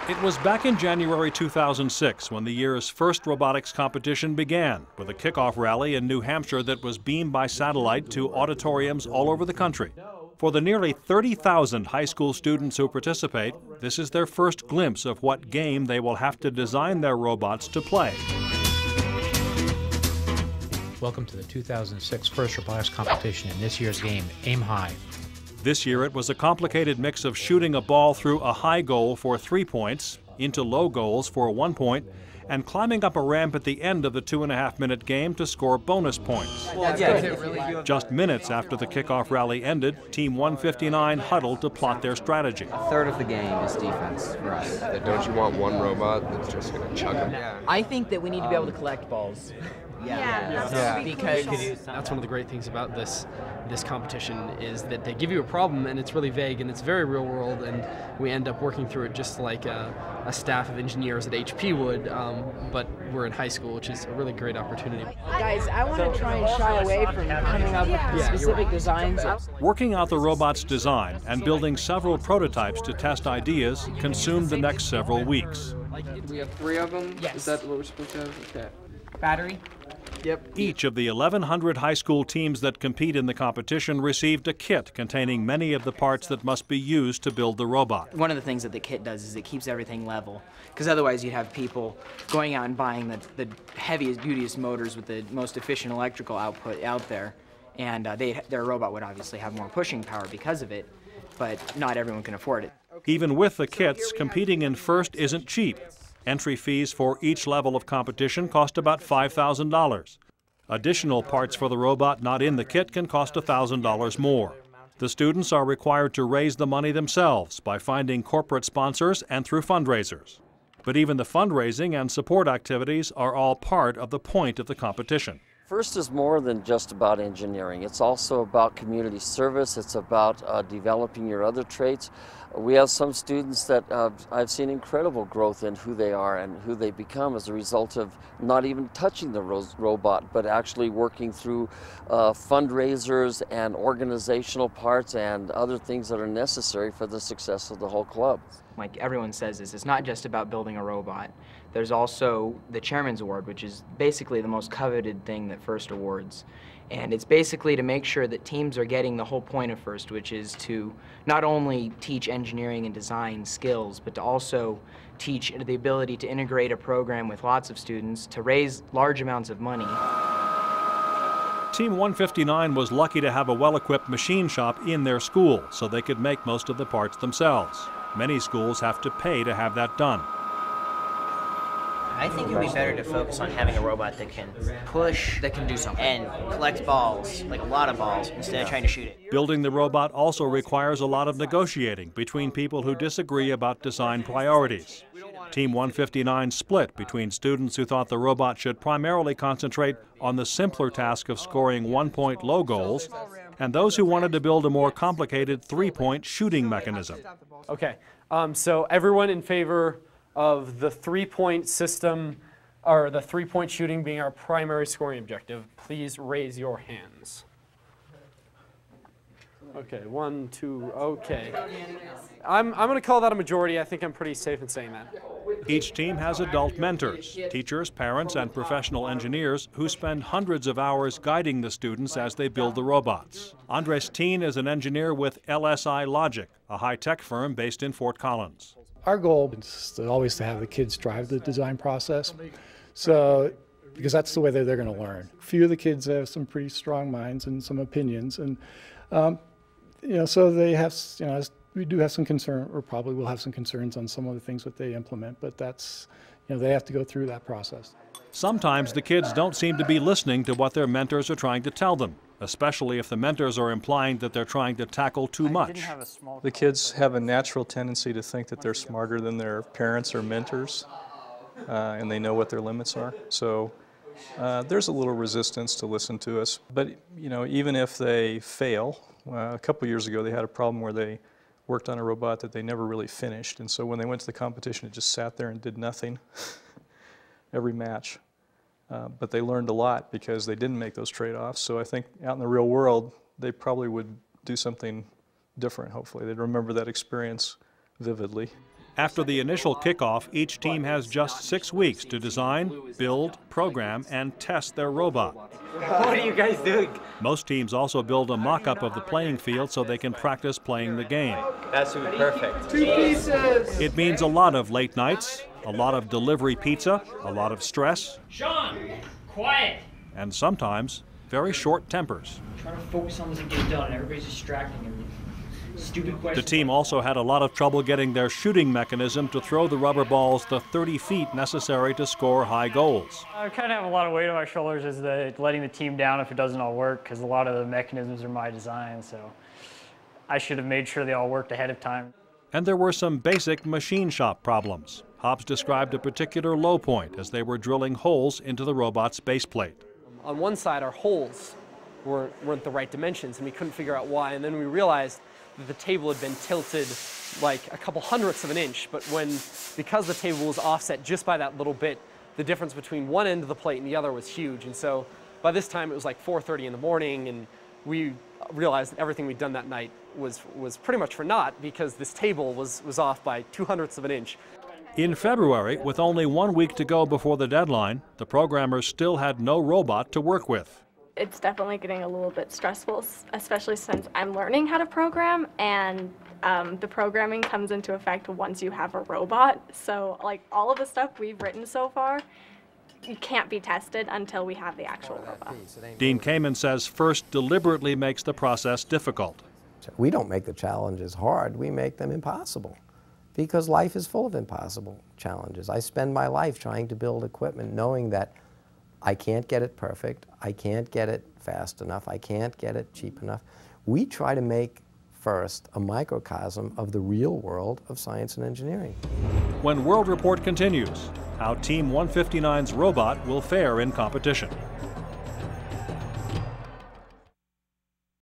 It was back in January 2006 when the year's first robotics competition began, with a kickoff rally in New Hampshire that was beamed by satellite to auditoriums all over the country. For the nearly 30,000 high school students who participate, this is their first glimpse of what game they will have to design their robots to play. Welcome to the 2006 First Robotics Competition in this year's game, Aim High. This year it was a complicated mix of shooting a ball through a high goal for 3 points, into low goals for 1 point, and climbing up a ramp at the end of the 2.5-minute game to score bonus points. Just minutes after the kickoff rally ended, Team 159 huddled to plot their strategy. A third of the game is defense for us. Don't you want one robot that's just going to chuck them? I think that we need to be able to collect balls. Because that's one of the great things about this competition is that they give you a problem and it's really vague and it's very real world, and we end up working through it just like a staff of engineers at HP would, but we're in high school, which is a really great opportunity. Guys, I want to try and shy away from coming up with specific designs. Working out the robot's design and building several prototypes to test ideas consumed the next several weeks. We have 3 of them? Yes. Is that what we're supposed to have? Okay. Battery? Yep. Each of the 1,100 high school teams that compete in the competition received a kit containing many of the parts that must be used to build the robot. One of the things that the kit does is it keeps everything level, because otherwise you'd have people going out and buying the heaviest, dutiest motors with the most efficient electrical output out there, and their robot would obviously have more pushing power because of it, but not everyone can afford it. Even with the kits, competing in first isn't cheap. Entry fees for each level of competition cost about $5,000. Additional parts for the robot not in the kit can cost $1,000 more. The students are required to raise the money themselves by finding corporate sponsors and through fundraisers. But even the fundraising and support activities are all part of the point of the competition. First is more than just about engineering. It's also about community service. It's about developing your other traits. We have some students that I've seen incredible growth in who they are and who they become as a result of not even touching the robot, but actually working through fundraisers and organizational parts and other things that are necessary for the success of the whole club. Like everyone says, it's not just about building a robot. There's also the Chairman's Award, which is basically the most coveted thing that First awards. And it's basically to make sure that teams are getting the whole point of First, which is to not only teach engineering and design skills, but to also teach the ability to integrate a program with lots of students to raise large amounts of money. Team 159 was lucky to have a well-equipped machine shop in their school, so they could make most of the parts themselves. Many schools have to pay to have that done. I think it would be better to focus on having a robot that can push, that can do something, and collect balls, like a lot of balls, instead of trying to shoot it. Building the robot also requires a lot of negotiating between people who disagree about design priorities. Team 159 split between students who thought the robot should primarily concentrate on the simpler task of scoring 1-point low goals, and those who wanted to build a more complicated 3-point shooting mechanism. Okay, so everyone in favor of the 3-point system, or the 3-point shooting being our primary scoring objective, please raise your hands. Okay, 1, 2, okay. I'm going to call that a majority. I think I'm pretty safe in saying that. Each team has adult mentors, teachers, parents, and professional engineers who spend hundreds of hours guiding the students as they build the robots. Andres Teen is an engineer with LSI Logic, a high-tech firm based in Fort Collins. Our goal is always to have the kids drive the design process, so because that's the way that they're going to learn. A few of the kids have some pretty strong minds and some opinions, and so they have, we do have some concern, or probably will have some concerns on some of the things that they implement, but that's, they have to go through that process. Sometimes the kids don't seem to be listening to what their mentors are trying to tell them, especially if the mentors are implying that they're trying to tackle too much. The kids have a natural tendency to think that they're smarter than their parents or mentors, and they know what their limits are. So there's a little resistance to listen to us. But even if they fail, a couple years ago they had a problem where they worked on a robot that they never really finished, and so when they went to the competition it just sat there and did nothing every match. But they learned a lot because they didn't make those trade-offs. So I think out in the real world, they probably would do something different, hopefully. They'd remember that experience vividly. After the initial kickoff, each team has just 6 weeks to design, build, program, and test their robot. What are you guys doing? Most teams also build a mock-up of the playing field so they can practice playing the game. That should be perfect. 2 pieces! It means a lot of late nights, a lot of delivery pizza, a lot of stress, Sean, quiet! and sometimes very short tempers. Trying to focus on this and get it done. Everybody's distracting me. Stupid The questions. team also had a lot of trouble getting their shooting mechanism to throw the rubber balls the 30 feet necessary to score high goals. I kind of have a lot of weight on my shoulders as letting the team down if it doesn't all work, because a lot of the mechanisms are my design, so I should have made sure they all worked ahead of time. And there were some basic machine shop problems. Hobbs described a particular low point as they were drilling holes into the robot's baseplate. On one side, our holes weren't the right dimensions, and we couldn't figure out why, and then we realized that the table had been tilted like a couple hundredths of an inch, but because the table was offset just by that little bit, the difference between one end of the plate and the other was huge. And so by this time it was like 4:30 in the morning, and we realized that everything we'd done that night was pretty much for naught, because this table was off by 2/100ths of an inch. In February, with only 1 week to go before the deadline, the programmers still had no robot to work with. It's definitely getting a little bit stressful, especially since I'm learning how to program, and the programming comes into effect once you have a robot. So like all of the stuff we've written so far, it can't be tested until we have the actual robot. Dean Kamen says FIRST deliberately makes the process difficult. We don't make the challenges hard, we make them impossible, because life is full of impossible challenges. I spend my life trying to build equipment knowing that I can't get it perfect, I can't get it fast enough, I can't get it cheap enough. We try to make FIRST a microcosm of the real world of science and engineering. When World Report continues, how Team 159's robot will fare in competition.